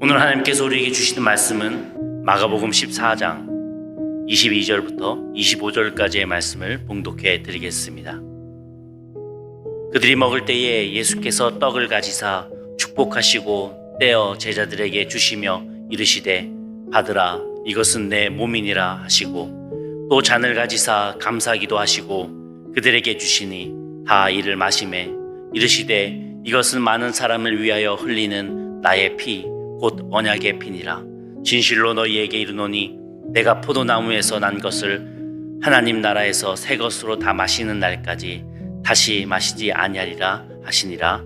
오늘 하나님께서 우리에게 주시는 말씀은 마가복음 14장 22절부터 25절까지의 말씀을 봉독해 드리겠습니다. 그들이 먹을 때에 예수께서 떡을 가지사 축복하시고 떼어 제자들에게 주시며 이르시되 받으라 이것은 내 몸이니라 하시고 또 잔을 가지사 감사기도 하시고 그들에게 주시니 다 이를 마시매 이르시되 이것은 많은 사람을 위하여 흘리는 나의 피 곧 언약의 피니라. 진실로 너희에게 이르노니 내가 포도나무에서 난 것을 하나님 나라에서 새 것으로 다 마시는 날까지 다시 마시지 아니하리라 하시니라.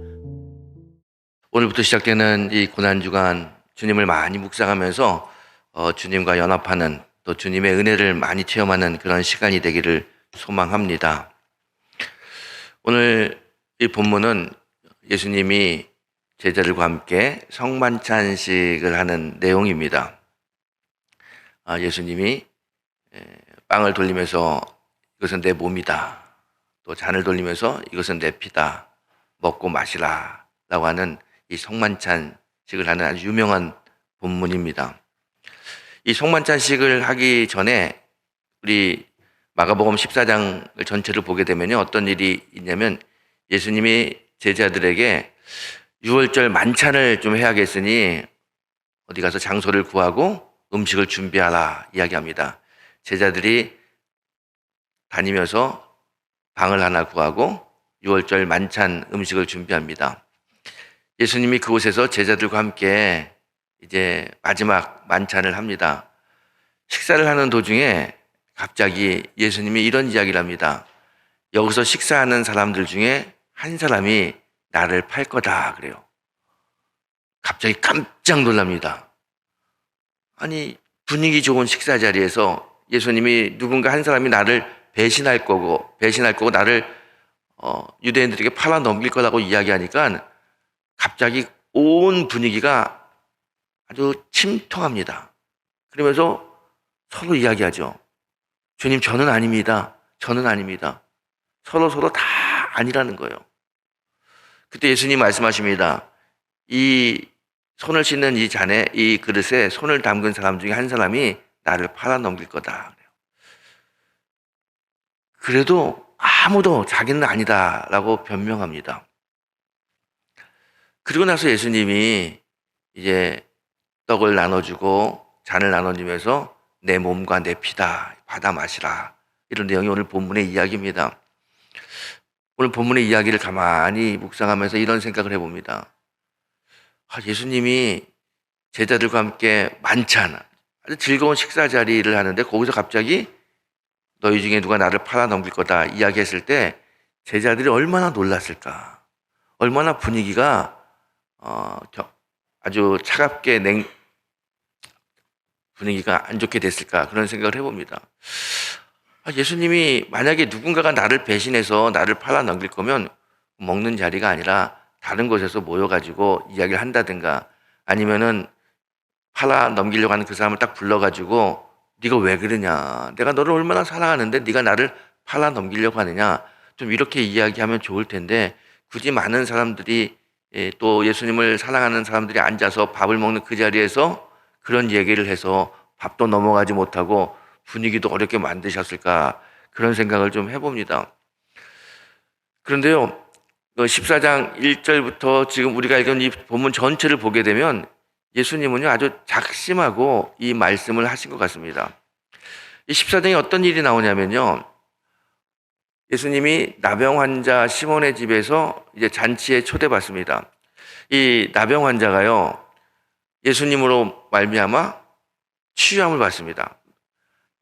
오늘부터 시작되는 이 고난주간 주님을 많이 묵상하면서 주님과 연합하는, 또 주님의 은혜를 많이 체험하는 그런 시간이 되기를 소망합니다. 오늘 이 본문은 예수님이 제자들과 함께 성만찬식을 하는 내용입니다. 예수님이 빵을 돌리면서 이것은 내 몸이다, 또 잔을 돌리면서 이것은 내 피다, 먹고 마시라 라고 하는 이 성만찬식을 하는 아주 유명한 본문입니다. 이 성만찬식을 하기 전에 우리 마가복음 14장을 전체를 보게 되면요, 어떤 일이 있냐면 예수님이 제자들에게 6월절 만찬을 좀 해야겠으니 어디 가서 장소를 구하고 음식을 준비하라 이야기합니다. 제자들이 다니면서 방을 하나 구하고 6월절 만찬 음식을 준비합니다. 예수님이 그곳에서 제자들과 함께 이제 마지막 만찬을 합니다. 식사를 하는 도중에 갑자기 예수님이 이런 이야기를 합니다. 여기서 식사하는 사람들 중에 한 사람이 나를 팔 거다 그래요. 갑자기 깜짝 놀랍니다. 아니, 분위기 좋은 식사 자리에서 예수님이 누군가 한 사람이 나를 배신할 거고 나를 유대인들에게 팔아 넘길 거라고 이야기하니까 갑자기 온 분위기가 아주 침통합니다. 그러면서 서로 이야기하죠. 주님, 저는 아닙니다. 저는 아닙니다. 서로 다 아니라는 거예요. 그때 예수님 말씀하십니다. 이 손을 씻는 이 잔에, 이 그릇에 손을 담근 사람 중에 한 사람이 나를 팔아 넘길 거다. 그래도 아무도 자기는 아니다라고 변명합니다. 그리고 나서 예수님이 이제 떡을 나눠주고 잔을 나눠주면서 내 몸과 내 피다, 받아 마시라, 이런 내용이 오늘 본문의 이야기입니다. 오늘 본문의 이야기를 가만히 묵상하면서 이런 생각을 해봅니다. 예수님이 제자들과 함께 만찬, 아주 즐거운 식사 자리를 하는데 거기서 갑자기 너희 중에 누가 나를 팔아 넘길 거다 이야기했을 때 제자들이 얼마나 놀랐을까, 얼마나 분위기가 아주 차갑게 분위기가 안 좋게 됐을까, 그런 생각을 해봅니다. 예수님이 만약에 누군가가 나를 배신해서 나를 팔아 넘길 거면 먹는 자리가 아니라 다른 곳에서 모여가지고 이야기를 한다든가, 아니면은 팔아 넘기려고 하는 그 사람을 딱 불러가지고 네가 왜 그러냐, 내가 너를 얼마나 사랑하는데 네가 나를 팔아 넘기려고 하느냐, 좀 이렇게 이야기하면 좋을 텐데 굳이 많은 사람들이, 또 예수님을 사랑하는 사람들이 앉아서 밥을 먹는 그 자리에서 그런 얘기를 해서 밥도 넘어가지 못하고 분위기도 어렵게 만드셨을까, 그런 생각을 좀 해봅니다. 그런데요, 14장 1절부터 지금 우리가 읽은 이 본문 전체를 보게 되면 예수님은요 아주 작심하고 이 말씀을 하신 것 같습니다. 이 14장에 어떤 일이 나오냐면요, 예수님이 나병 환자 시몬의 집에서 이제 잔치에 초대받습니다. 이 나병 환자가요 예수님으로 말미암아 치유함을 받습니다.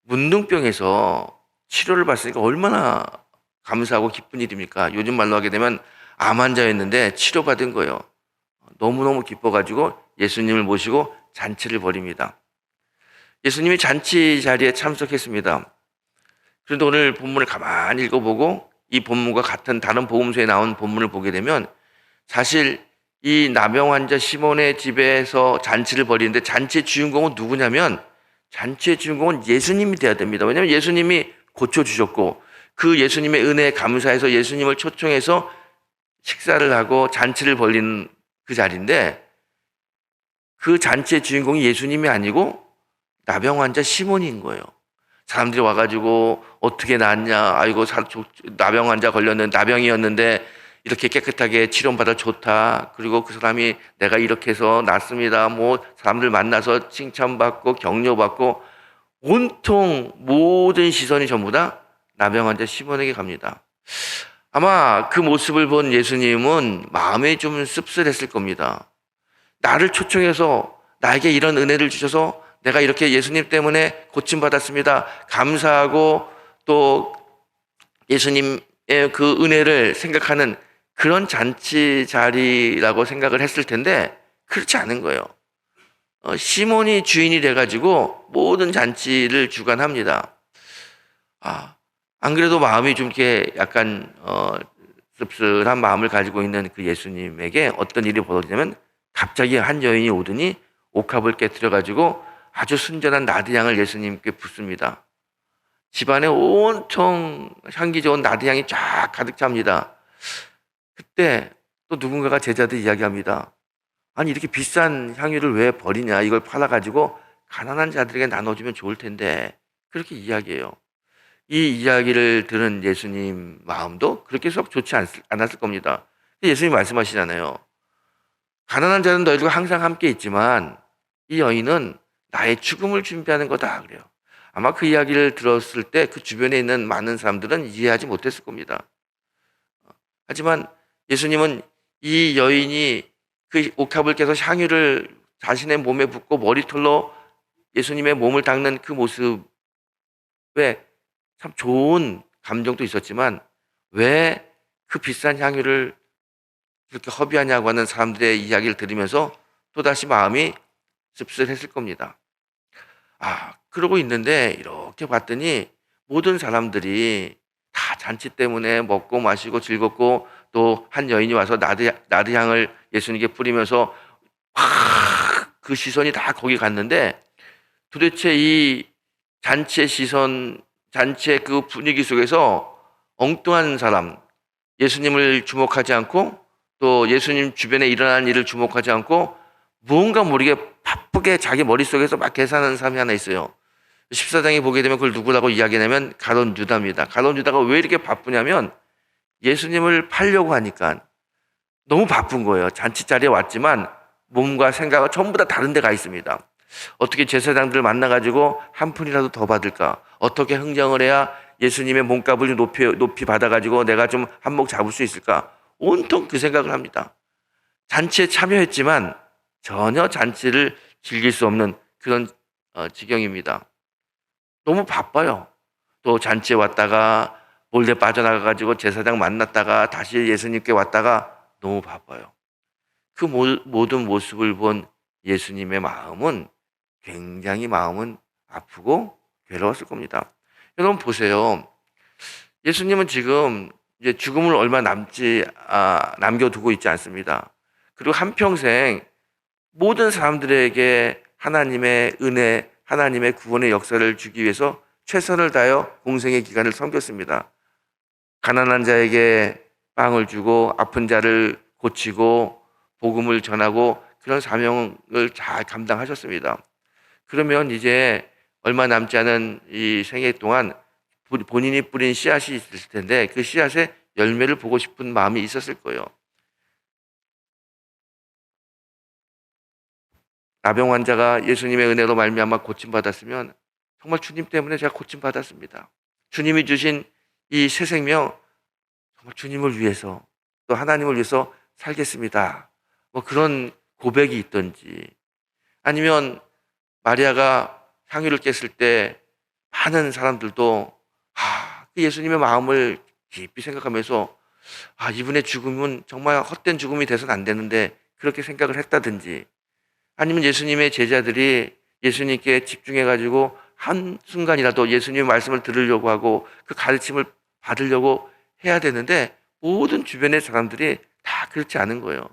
문둥병에서 치료를 받으니까 얼마나 감사하고 기쁜 일입니까? 요즘 말로 하게 되면 암 환자였는데 치료받은 거예요. 너무너무 기뻐가지고 예수님을 모시고 잔치를 벌입니다. 예수님이 잔치 자리에 참석했습니다. 그런데 오늘 본문을 가만히 읽어보고 이 본문과 같은 다른 복음서에 나온 본문을 보게 되면 사실 이 나병 환자 시몬의 집에서 잔치를 벌이는데 잔치의 주인공은 누구냐면, 잔치의 주인공은 예수님이 되어야 됩니다. 왜냐하면 예수님이 고쳐주셨고 그 예수님의 은혜에 감사해서 예수님을 초청해서 식사를 하고 잔치를 벌리는 그 자리인데, 그 잔치의 주인공이 예수님이 아니고 나병 환자 시몬인 거예요. 사람들이 와가지고 어떻게 낫냐, 아이고 나병 환자 걸렸는데 나병이었는데 이렇게 깨끗하게 치료받아 좋다. 그리고 그 사람이 내가 이렇게 해서 낫습니다. 뭐 사람들 만나서 칭찬받고 격려받고 온통 모든 시선이 전부 다 나병 환자 시몬에게 갑니다. 아마 그 모습을 본 예수님은 마음이 좀 씁쓸했을 겁니다. 나를 초청해서 나에게 이런 은혜를 주셔서 내가 이렇게 예수님 때문에 고침받았습니다. 감사하고 또 예수님의 그 은혜를 생각하는 그런 잔치 자리라고 생각을 했을 텐데 그렇지 않은 거예요. 시몬이 주인이 돼가지고 모든 잔치를 주관합니다. 안 그래도 마음이 좀 이렇게 약간 씁쓸한 마음을 가지고 있는 그 예수님에게 어떤 일이 벌어지냐면 갑자기 한 여인이 오더니 옥합을 깨트려가지고 아주 순전한 나드향을 예수님께 붓습니다. 집안에 온통 향기 좋은 나드향이 쫙 가득 찹니다. 그때 또 누군가가 제자들 이야기합니다. 아니 이렇게 비싼 향유를 왜 버리냐, 이걸 팔아가지고 가난한 자들에게 나눠주면 좋을 텐데, 그렇게 이야기해요. 이 이야기를 들은 예수님 마음도 그렇게 썩 좋지 않았을 겁니다. 예수님 말씀하시잖아요. 가난한 자는 너희들과 항상 함께 있지만 이 여인은 나의 죽음을 준비하는 거다 그래요. 아마 그 이야기를 들었을 때 그 주변에 있는 많은 사람들은 이해하지 못했을 겁니다. 하지만 예수님은 이 여인이 그 옥합을 깨서 향유를 자신의 몸에 붓고 머리털로 예수님의 몸을 닦는 그 모습에 참 좋은 감정도 있었지만 왜 그 비싼 향유를 그렇게 허비하냐고 하는 사람들의 이야기를 들으면서 또다시 마음이 씁쓸했을 겁니다. 그러고 있는데 이렇게 봤더니 모든 사람들이 다 잔치 때문에 먹고 마시고 즐겁고 또 한 여인이 와서 나드향을 예수님께 뿌리면서 그 시선이 다 거기 갔는데 도대체 이 잔치의 시선, 잔치의 그 분위기 속에서 엉뚱한 사람, 예수님을 주목하지 않고 또 예수님 주변에 일어나는 일을 주목하지 않고 무언가 모르게 바쁘게 자기 머릿속에서 막 계산하는 사람이 하나 있어요. 14장에 보게 되면 그걸 누구라고 이야기하냐면 가룟 유다입니다. 가룟 유다가 왜 이렇게 바쁘냐면 예수님을 팔려고 하니까 너무 바쁜 거예요. 잔치 자리에 왔지만 몸과 생각은 전부 다 다른 데 가 있습니다. 어떻게 제사장들을 만나가지고 한 푼이라도 더 받을까? 어떻게 흥정을 해야 예수님의 몸값을 높이 받아가지고 내가 좀 한몫 잡을 수 있을까? 온통 그 생각을 합니다. 잔치에 참여했지만 전혀 잔치를 즐길 수 없는 그런 지경입니다. 너무 바빠요. 또 잔치에 왔다가 몰래 빠져나가가지고 제사장 만났다가 다시 예수님께 왔다가 너무 바빠요. 그 모든 모습을 본 예수님의 마음은 굉장히 마음은 아프고 괴로웠을 겁니다. 여러분 보세요. 예수님은 지금 이제 죽음을 얼마 남겨두고 있지 않습니다. 그리고 한평생 모든 사람들에게 하나님의 은혜, 하나님의 구원의 역사를 주기 위해서 최선을 다하여 공생의 기간을 섬겼습니다. 가난한 자에게 빵을 주고 아픈 자를 고치고 복음을 전하고 그런 사명을 잘 감당하셨습니다. 그러면 이제 얼마 남지 않은 이 생애 동안 본인이 뿌린 씨앗이 있을 텐데 그 씨앗의 열매를 보고 싶은 마음이 있었을 거예요. 나병 환자가 예수님의 은혜로 말미암아 고침받았으면 정말 주님 때문에 제가 고침받았습니다. 주님이 주신 이 새 생명 정말 주님을 위해서 또 하나님을 위해서 살겠습니다. 뭐 그런 고백이 있던지, 아니면 마리아가 향유를 깼을 때 많은 사람들도 그 예수님의 마음을 깊이 생각하면서 이분의 죽음은 정말 헛된 죽음이 돼서는 안 되는데 그렇게 생각을 했다든지, 아니면 예수님의 제자들이 예수님께 집중해가지고 한순간이라도 예수님의 말씀을 들으려고 하고 그 가르침을 받으려고 해야 되는데 모든 주변의 사람들이 다 그렇지 않은 거예요.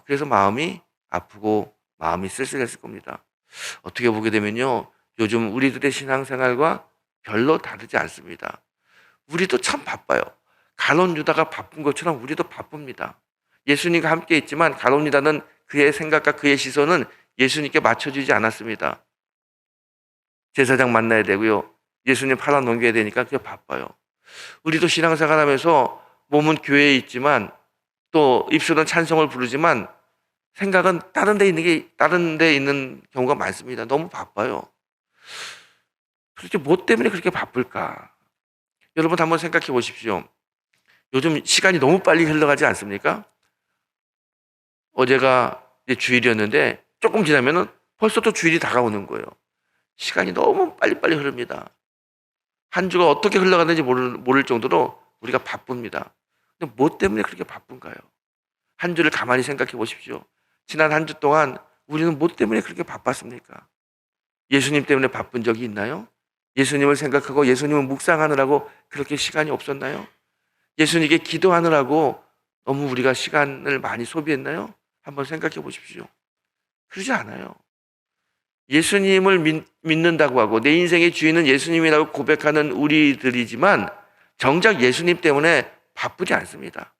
그래서 마음이 아프고 마음이 쓸쓸했을 겁니다. 어떻게 보게 되면요, 요즘 우리들의 신앙생활과 별로 다르지 않습니다. 우리도 참 바빠요. 가룟 유다가 바쁜 것처럼 우리도 바쁩니다. 예수님과 함께 있지만 가룟 유다는 그의 생각과 그의 시선은 예수님께 맞춰주지 않았습니다. 제사장 만나야 되고요. 예수님 팔아 넘겨야 되니까 그게 바빠요. 우리도 신앙생활 하면서 몸은 교회에 있지만 또 입술은 찬송을 부르지만 생각은 다른 데 있는 경우가 많습니다. 너무 바빠요. 도대체 뭐 때문에 그렇게 바쁠까? 여러분 한번 생각해 보십시오. 요즘 시간이 너무 빨리 흘러가지 않습니까? 어제가 이제 주일이었는데 조금 지나면은 벌써 또 주일이 다가오는 거예요. 시간이 너무 빨리빨리 흐릅니다. 한 주가 어떻게 흘러가는지 모를 정도로 우리가 바쁩니다. 근데 뭐 때문에 그렇게 바쁜가요? 한 주를 가만히 생각해 보십시오. 지난 한 주 동안 우리는 뭐 때문에 그렇게 바빴습니까? 예수님 때문에 바쁜 적이 있나요? 예수님을 생각하고 예수님을 묵상하느라고 그렇게 시간이 없었나요? 예수님께 기도하느라고 너무 우리가 시간을 많이 소비했나요? 한번 생각해 보십시오. 그러지 않아요. 예수님을 믿는다고 하고 내 인생의 주인은 예수님이라고 고백하는 우리들이지만 정작 예수님 때문에 바쁘지 않습니다.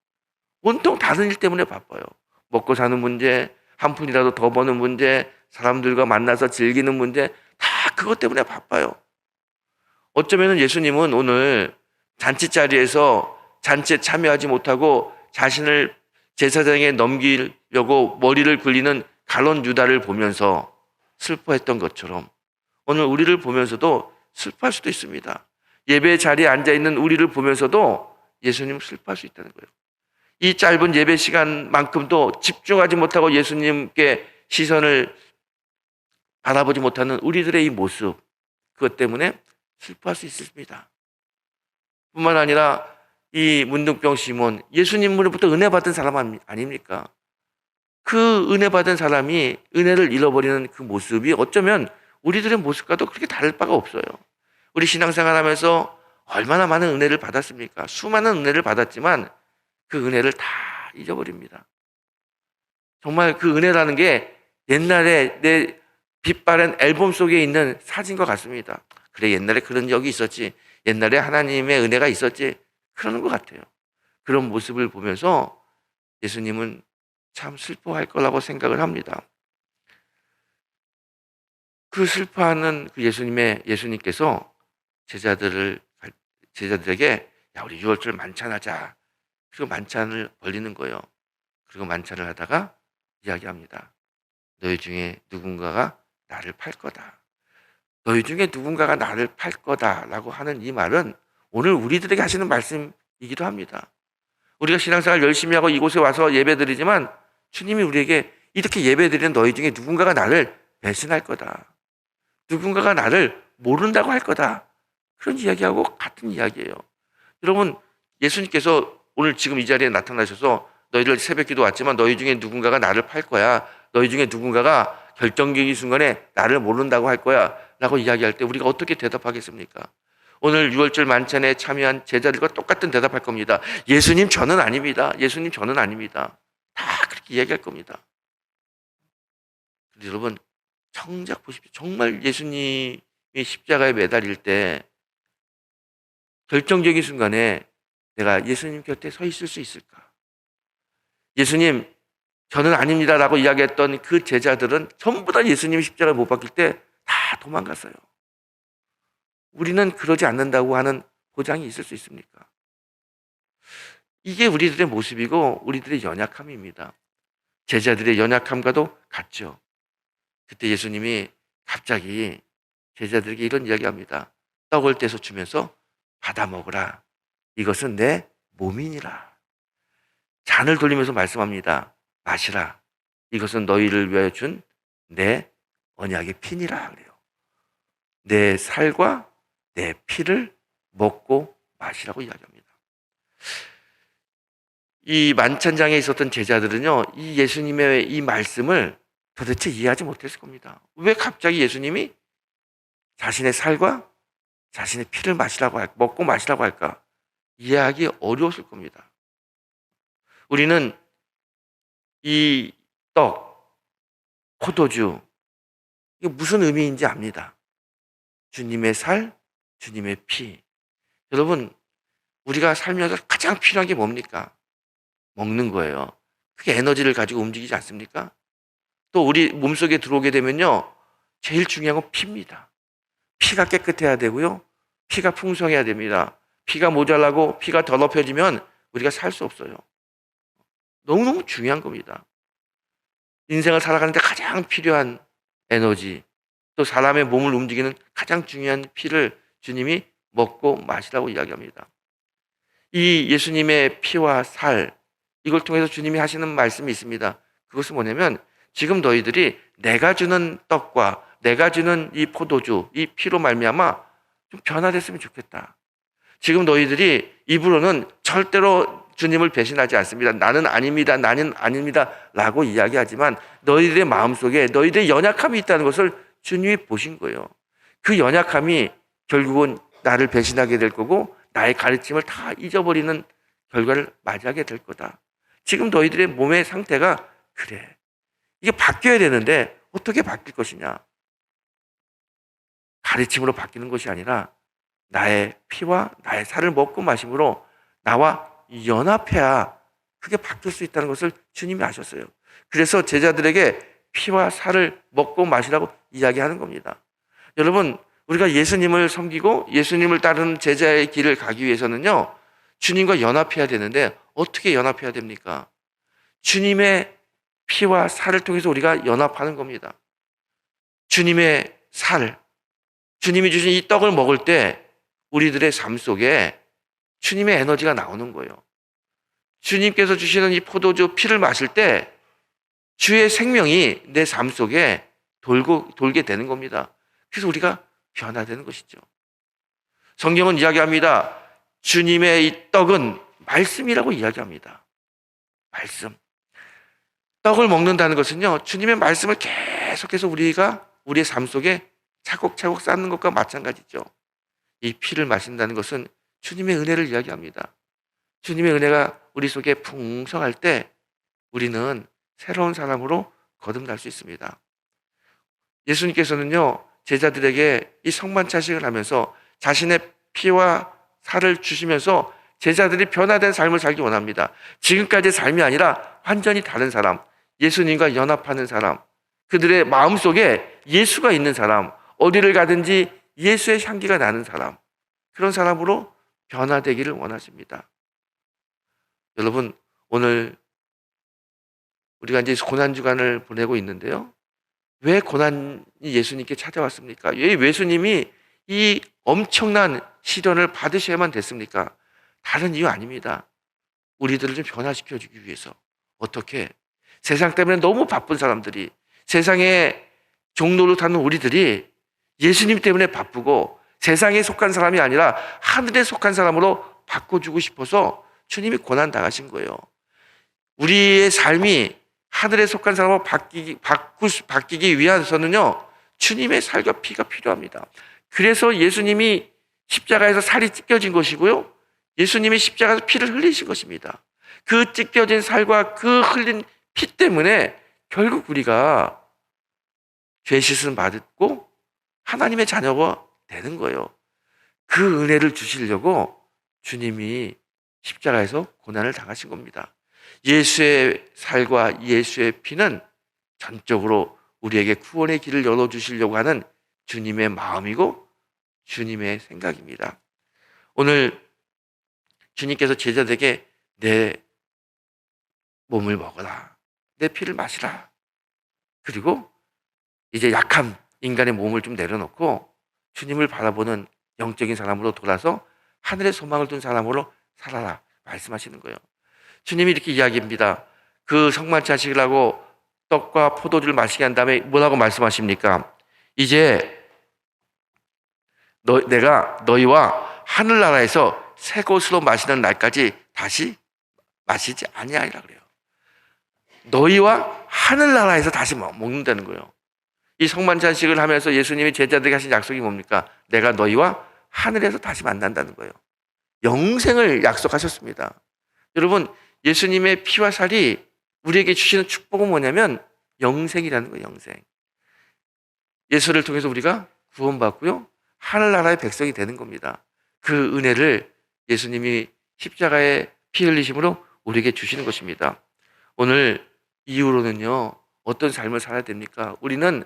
온통 다른 일 때문에 바빠요. 먹고 사는 문제, 한 푼이라도 더 버는 문제, 사람들과 만나서 즐기는 문제, 다 그것 때문에 바빠요. 어쩌면 예수님은 오늘 잔치 자리에서 잔치에 참여하지 못하고 자신을 제사장에 넘기려고 머리를 굴리는 가룟 유다를 보면서 슬퍼했던 것처럼 오늘 우리를 보면서도 슬퍼할 수도 있습니다. 예배 자리에 앉아있는 우리를 보면서도 예수님 슬퍼할 수 있다는 거예요. 이 짧은 예배 시간만큼도 집중하지 못하고 예수님께 시선을 바라보지 못하는 우리들의 이 모습, 그것 때문에 슬퍼할 수 있습니다. 뿐만 아니라 이 문둥병 시몬, 예수님으로부터 은혜 받은 사람 아닙니까? 그 은혜 받은 사람이 은혜를 잃어버리는 그 모습이 어쩌면 우리들의 모습과도 그렇게 다를 바가 없어요. 우리 신앙생활 하면서 얼마나 많은 은혜를 받았습니까? 수많은 은혜를 받았지만 그 은혜를 다 잊어버립니다. 정말 그 은혜라는 게 옛날에 내 빛바랜 앨범 속에 있는 사진과 같습니다. 그래, 옛날에 그런 적이 있었지. 옛날에 하나님의 은혜가 있었지. 그러는 것 같아요. 그런 모습을 보면서 예수님은 참 슬퍼할 거라고 생각을 합니다. 그 슬퍼하는 그 예수님께서 제자들에게 야, 우리 유월절 만찬하자. 그리고 만찬을 벌리는 거예요. 그리고 만찬을 하다가 이야기합니다. 너희 중에 누군가가 나를 팔 거다. 너희 중에 누군가가 나를 팔 거다라고 하는 이 말은 오늘 우리들에게 하시는 말씀이기도 합니다. 우리가 신앙생활 열심히 하고 이곳에 와서 예배드리지만 주님이 우리에게 이렇게 예배드리는 너희 중에 누군가가 나를 배신할 거다. 누군가가 나를 모른다고 할 거다. 그런 이야기하고 같은 이야기예요. 여러분, 예수님께서 오늘 지금 이 자리에 나타나셔서 너희들 새벽기도 왔지만 너희 중에 누군가가 나를 팔 거야. 너희 중에 누군가가 결정적인 순간에 나를 모른다고 할 거야. 라고 이야기할 때 우리가 어떻게 대답하겠습니까? 오늘 6월절 만찬에 참여한 제자들과 똑같은 대답할 겁니다. 예수님 저는 아닙니다. 예수님 저는 아닙니다. 다 그렇게 이야기할 겁니다. 근데 여러분 정작 보십시오. 정말 예수님이 십자가에 매달릴 때 결정적인 순간에 내가 예수님 곁에 서 있을 수 있을까? 예수님 저는 아닙니다라고 이야기했던 그 제자들은 전부 다 예수님이 십자가에 못 박힐 때 다 도망갔어요. 우리는 그러지 않는다고 하는 보장이 있을 수 있습니까? 이게 우리들의 모습이고 우리들의 연약함입니다. 제자들의 연약함과도 같죠. 그때 예수님이 갑자기 제자들에게 이런 이야기합니다. 떡을 떼서 주면서 받아 먹으라. 이것은 내 몸이니라. 잔을 돌리면서 말씀합니다. 마시라. 이것은 너희를 위하여 준 내 언약의 피니라 그래요. 내 살과 내 피를 먹고 마시라고 이야기합니다. 이 만찬장에 있었던 제자들은요, 이 예수님의 이 말씀을 도대체 이해하지 못했을 겁니다. 왜 갑자기 예수님이 자신의 살과 자신의 피를 먹고 마시라고 할까? 이해하기 어려웠을 겁니다. 우리는 이 떡, 포도주, 이게 무슨 의미인지 압니다. 주님의 살, 주님의 피. 여러분, 우리가 살면서 가장 필요한 게 뭡니까? 먹는 거예요. 그게 에너지를 가지고 움직이지 않습니까? 또 우리 몸속에 들어오게 되면요, 제일 중요한 건 피입니다. 피가 깨끗해야 되고요, 피가 풍성해야 됩니다. 피가 모자라고 피가 더럽혀지면 우리가 살 수 없어요. 너무너무 중요한 겁니다. 인생을 살아가는데 가장 필요한 에너지, 또 사람의 몸을 움직이는 가장 중요한 피를 주님이 먹고 마시라고 이야기합니다. 이 예수님의 피와 살, 이걸 통해서 주님이 하시는 말씀이 있습니다. 그것은 뭐냐면, 지금 너희들이 내가 주는 떡과 내가 주는 이 포도주, 이 피로 말미암아 좀 변화됐으면 좋겠다. 지금 너희들이 입으로는 절대로 주님을 배신하지 않습니다. 나는 아닙니다. 나는 아닙니다. 라고 이야기하지만 너희들의 마음속에 너희들의 연약함이 있다는 것을 주님이 보신 거예요. 그 연약함이 결국은 나를 배신하게 될 거고 나의 가르침을 다 잊어버리는 결과를 맞이하게 될 거다. 지금 너희들의 몸의 상태가 그래. 이게 바뀌어야 되는데 어떻게 바뀔 것이냐. 가르침으로 바뀌는 것이 아니라 나의 피와 나의 살을 먹고 마심으로 나와 연합해야 그게 바뀔 수 있다는 것을 주님이 아셨어요. 그래서 제자들에게 피와 살을 먹고 마시라고 이야기하는 겁니다. 여러분, 우리가 예수님을 섬기고 예수님을 따르는 제자의 길을 가기 위해서는요, 주님과 연합해야 되는데 어떻게 연합해야 됩니까? 주님의 피와 살을 통해서 우리가 연합하는 겁니다. 주님의 살, 주님이 주신 이 떡을 먹을 때 우리들의 삶 속에 주님의 에너지가 나오는 거예요. 주님께서 주시는 이 포도주 피를 마실 때 주의 생명이 내 삶 속에 돌게 되는 겁니다. 그래서 우리가 변화되는 것이죠. 성경은 이야기합니다. 주님의 이 떡은 말씀이라고 이야기합니다. 말씀. 떡을 먹는다는 것은요, 주님의 말씀을 계속해서 우리가 우리의 삶 속에 차곡차곡 쌓는 것과 마찬가지죠. 이 피를 마신다는 것은 주님의 은혜를 이야기합니다. 주님의 은혜가 우리 속에 풍성할 때 우리는 새로운 사람으로 거듭날 수 있습니다. 예수님께서는요, 제자들에게 이 성만찬식을 하면서 자신의 피와 살을 주시면서 제자들이 변화된 삶을 살기 원합니다. 지금까지의 삶이 아니라 완전히 다른 사람, 예수님과 연합하는 사람, 그들의 마음속에 예수가 있는 사람, 어디를 가든지 예수의 향기가 나는 사람, 그런 사람으로 변화되기를 원하십니다. 여러분, 오늘 우리가 이제 고난주간을 보내고 있는데요. 왜 고난이 예수님께 찾아왔습니까? 왜 예수님이 이 엄청난 시련을 받으셔야만 됐습니까? 다른 이유 아닙니다. 우리들을 좀 변화시켜주기 위해서. 어떻게? 세상 때문에 너무 바쁜 사람들이, 세상에 종로를 타는 우리들이 예수님 때문에 바쁘고 세상에 속한 사람이 아니라 하늘에 속한 사람으로 바꿔주고 싶어서 주님이 고난 당하신 거예요. 우리의 삶이 하늘에 속한 사람으로 바뀌기 위해서는요, 주님의 살과 피가 필요합니다. 그래서 예수님이 십자가에서 살이 찢겨진 것이고요, 예수님이 십자가에서 피를 흘리신 것입니다. 그 찢겨진 살과 그 흘린 피 때문에 결국 우리가 죄 씻음 받고 하나님의 자녀가 되는 거예요. 그 은혜를 주시려고 주님이 십자가에서 고난을 당하신 겁니다. 예수의 살과 예수의 피는 전적으로 우리에게 구원의 길을 열어주시려고 하는 주님의 마음이고 주님의 생각입니다. 오늘 주님께서 제자들에게 내 몸을 먹어라, 내 피를 마시라, 그리고 이제 약한 인간의 몸을 좀 내려놓고 주님을 바라보는 영적인 사람으로 돌아서 하늘의 소망을 둔 사람으로 살아라 말씀하시는 거예요. 주님이 이렇게 이야기합니다. 그 성만찬식을 하고 떡과 포도주를 마시게 한 다음에 뭐라고 말씀하십니까? 이제 내가 너희와 하늘나라에서 새 것으로 마시는 날까지 다시 마시지 아니하리라 그래요. 너희와 하늘나라에서 다시 먹는다는 거예요. 이 성만찬식을 하면서 예수님이 제자들에게 하신 약속이 뭡니까? 내가 너희와 하늘에서 다시 만난다는 거예요. 영생을 약속하셨습니다. 여러분, 예수님의 피와 살이 우리에게 주시는 축복은 뭐냐면 영생이라는 거예요. 영생. 예수를 통해서 우리가 구원받고요, 하늘나라의 백성이 되는 겁니다. 그 은혜를 예수님이 십자가에 피 흘리심으로 우리에게 주시는 것입니다. 오늘 이후로는요, 어떤 삶을 살아야 됩니까? 우리는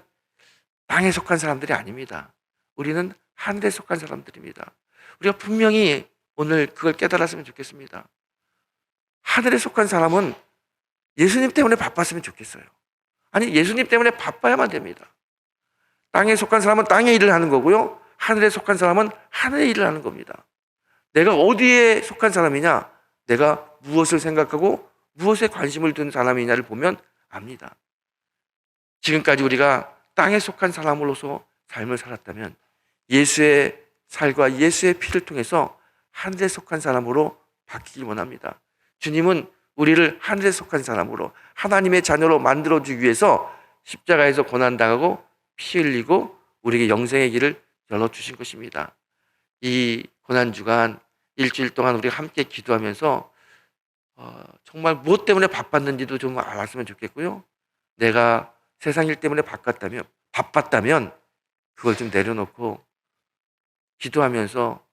땅에 속한 사람들이 아닙니다. 우리는 하늘에 속한 사람들입니다. 우리가 분명히 오늘 그걸 깨달았으면 좋겠습니다. 하늘에 속한 사람은 예수님 때문에 바빴으면 좋겠어요. 아니, 예수님 때문에 바빠야만 됩니다. 땅에 속한 사람은 땅의 일을 하는 거고요. 하늘에 속한 사람은 하늘의 일을 하는 겁니다. 내가 어디에 속한 사람이냐? 내가 무엇을 생각하고 무엇에 관심을 둔 사람이냐를 보면 압니다. 지금까지 우리가 땅에 속한 사람으로서 삶을 살았다면 예수의 살과 예수의 피를 통해서 하늘에 속한 사람으로 바뀌길 원합니다. 주님은 우리를 하늘에 속한 사람으로 하나님의 자녀로 만들어주기 위해서 십자가에서 고난당하고 피 흘리고 우리에게 영생의 길을 열어주신 것입니다. 이 고난주간 일주일 동안 우리가 함께 기도하면서 정말 무엇 때문에 바빴는지도 좀 알았으면 좋겠고요. 내가 세상 일 때문에 바빴다면 그걸 좀 내려놓고 기도하면서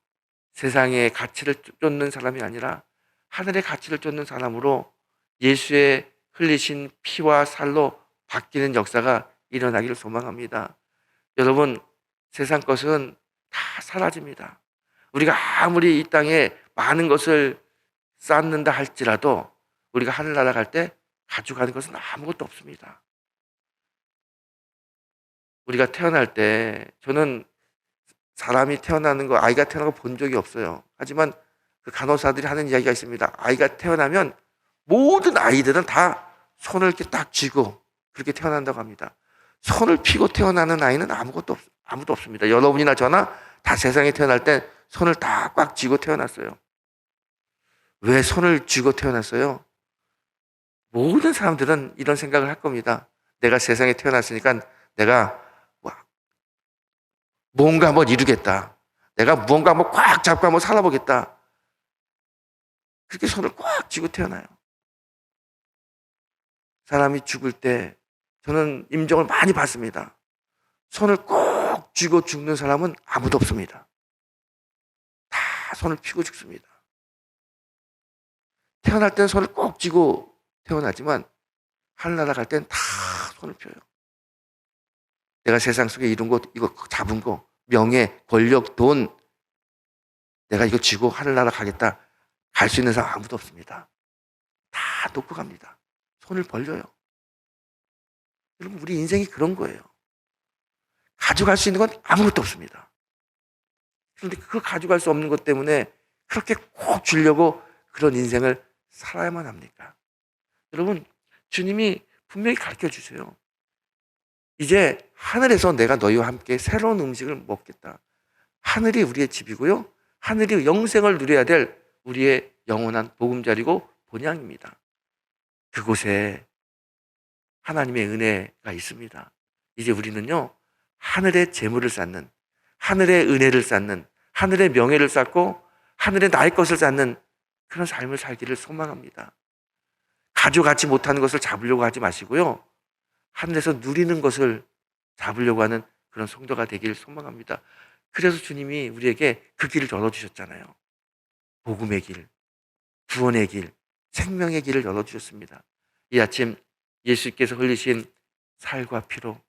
세상의 가치를 쫓는 사람이 아니라 하늘의 가치를 쫓는 사람으로 예수의 흘리신 피와 살로 바뀌는 역사가 일어나기를 소망합니다. 여러분, 세상 것은 다 사라집니다. 우리가 아무리 이 땅에 많은 것을 쌓는다 할지라도 우리가 하늘나라 갈 때 가져가는 것은 아무것도 없습니다. 우리가 태어날 때 저는 사람이 태어나는 거, 아이가 태어나는 거 본 적이 없어요. 하지만 그 간호사들이 하는 이야기가 있습니다. 아이가 태어나면 모든 아이들은 다 손을 이렇게 딱 쥐고 그렇게 태어난다고 합니다. 손을 피고 태어나는 아이는 아무도 없습니다. 여러분이나 저나 다 세상에 태어날 때 손을 다 꽉 쥐고 태어났어요. 왜 손을 쥐고 태어났어요? 모든 사람들은 이런 생각을 할 겁니다. 내가 세상에 태어났으니까 내가 뭔가 한번 이루겠다. 내가 무언가 한번 꽉 잡고 한번 살아보겠다. 그렇게 손을 꽉 쥐고 태어나요. 사람이 죽을 때 저는 임종을 많이 봤습니다. 손을 꼭 쥐고 죽는 사람은 아무도 없습니다. 다 손을 피고 죽습니다. 태어날 때는 손을 꼭 쥐고 태어나지만 하늘나라 갈 때는 다 손을 펴요. 내가 세상 속에 이룬 것, 이거 잡은 거, 명예, 권력, 돈, 내가 이거 쥐고 하늘나라 가겠다. 갈 수 있는 사람 아무도 없습니다. 다 놓고 갑니다. 손을 벌려요. 여러분, 우리 인생이 그런 거예요. 가져갈 수 있는 건 아무것도 없습니다. 그런데 그 가져갈 수 없는 것 때문에 그렇게 꼭 주려고 그런 인생을 살아야만 합니까? 여러분, 주님이 분명히 가르쳐 주세요. 이제 하늘에서 내가 너희와 함께 새로운 음식을 먹겠다. 하늘이 우리의 집이고요. 하늘이 영생을 누려야 될 우리의 영원한 보금자리고 본향입니다. 그곳에 하나님의 은혜가 있습니다. 이제 우리는요, 하늘의 재물을 쌓는, 하늘의 은혜를 쌓는, 하늘의 명예를 쌓고 하늘의 나의 것을 쌓는 그런 삶을 살기를 소망합니다. 가져가지 못하는 것을 잡으려고 하지 마시고요. 하늘에서 누리는 것을 잡으려고 하는 그런 성도가 되기를 소망합니다. 그래서 주님이 우리에게 그 길을 열어주셨잖아요. 복음의 길, 구원의 길, 생명의 길을 열어주셨습니다. 이 아침 예수께서 흘리신 살과 피로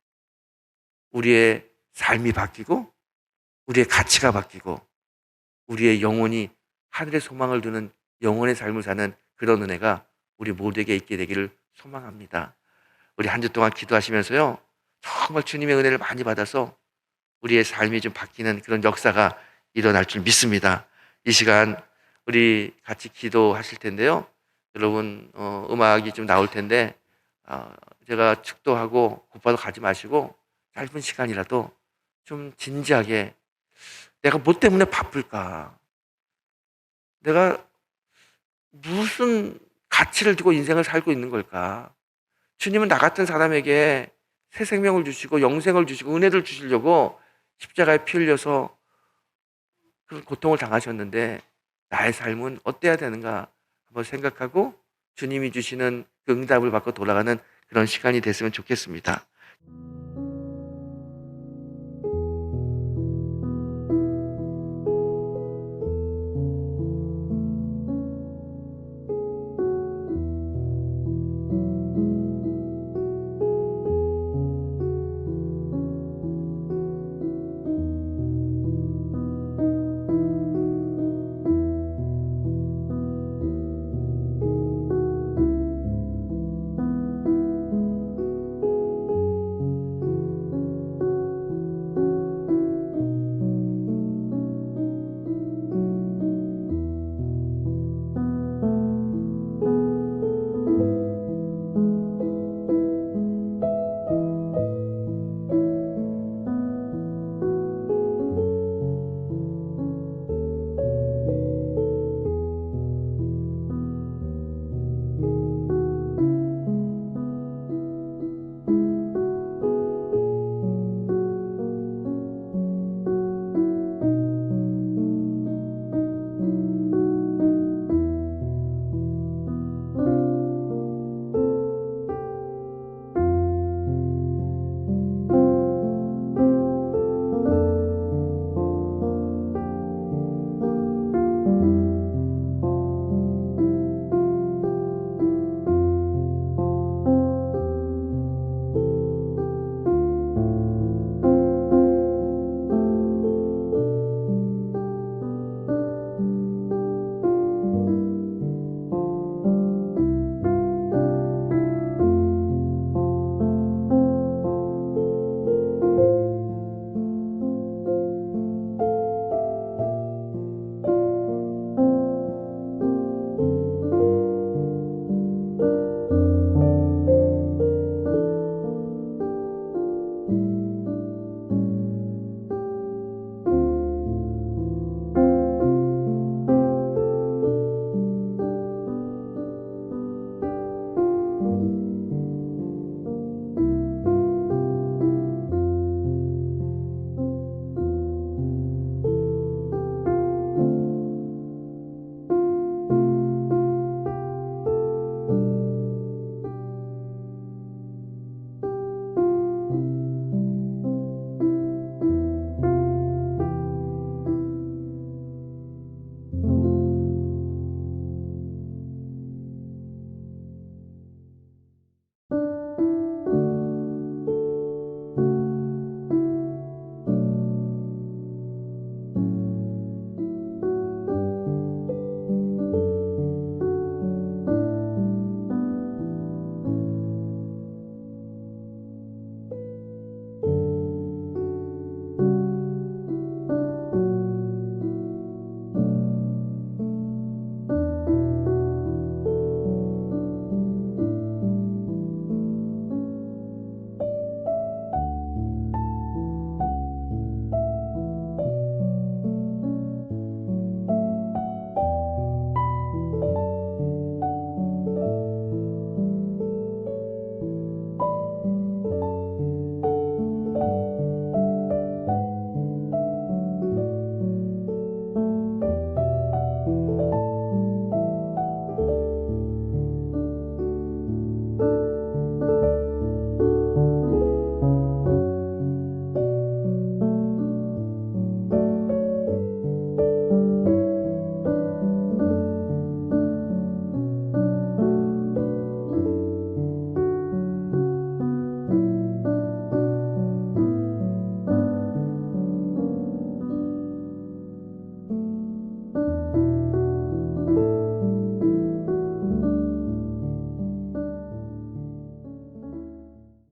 우리의 삶이 바뀌고 우리의 가치가 바뀌고 우리의 영혼이 하늘의 소망을 두는 영혼의 삶을 사는 그런 은혜가 우리 모두에게 있게 되기를 소망합니다. 우리 한 주 동안 기도하시면서요, 정말 주님의 은혜를 많이 받아서 우리의 삶이 좀 바뀌는 그런 역사가 일어날 줄 믿습니다. 이 시간 우리 같이 기도하실 텐데요. 여러분 음악이 좀 나올 텐데 제가 축도하고 곧바로 가지 마시고 짧은 시간이라도 좀 진지하게 내가 뭐 때문에 바쁠까? 내가 무슨 가치를 두고 인생을 살고 있는 걸까? 주님은 나 같은 사람에게 새 생명을 주시고 영생을 주시고 은혜를 주시려고 십자가에 피 흘려서 그런 고통을 당하셨는데 나의 삶은 어때야 되는가 한번 생각하고 주님이 주시는 그 응답을 받고 돌아가는 그런 시간이 됐으면 좋겠습니다.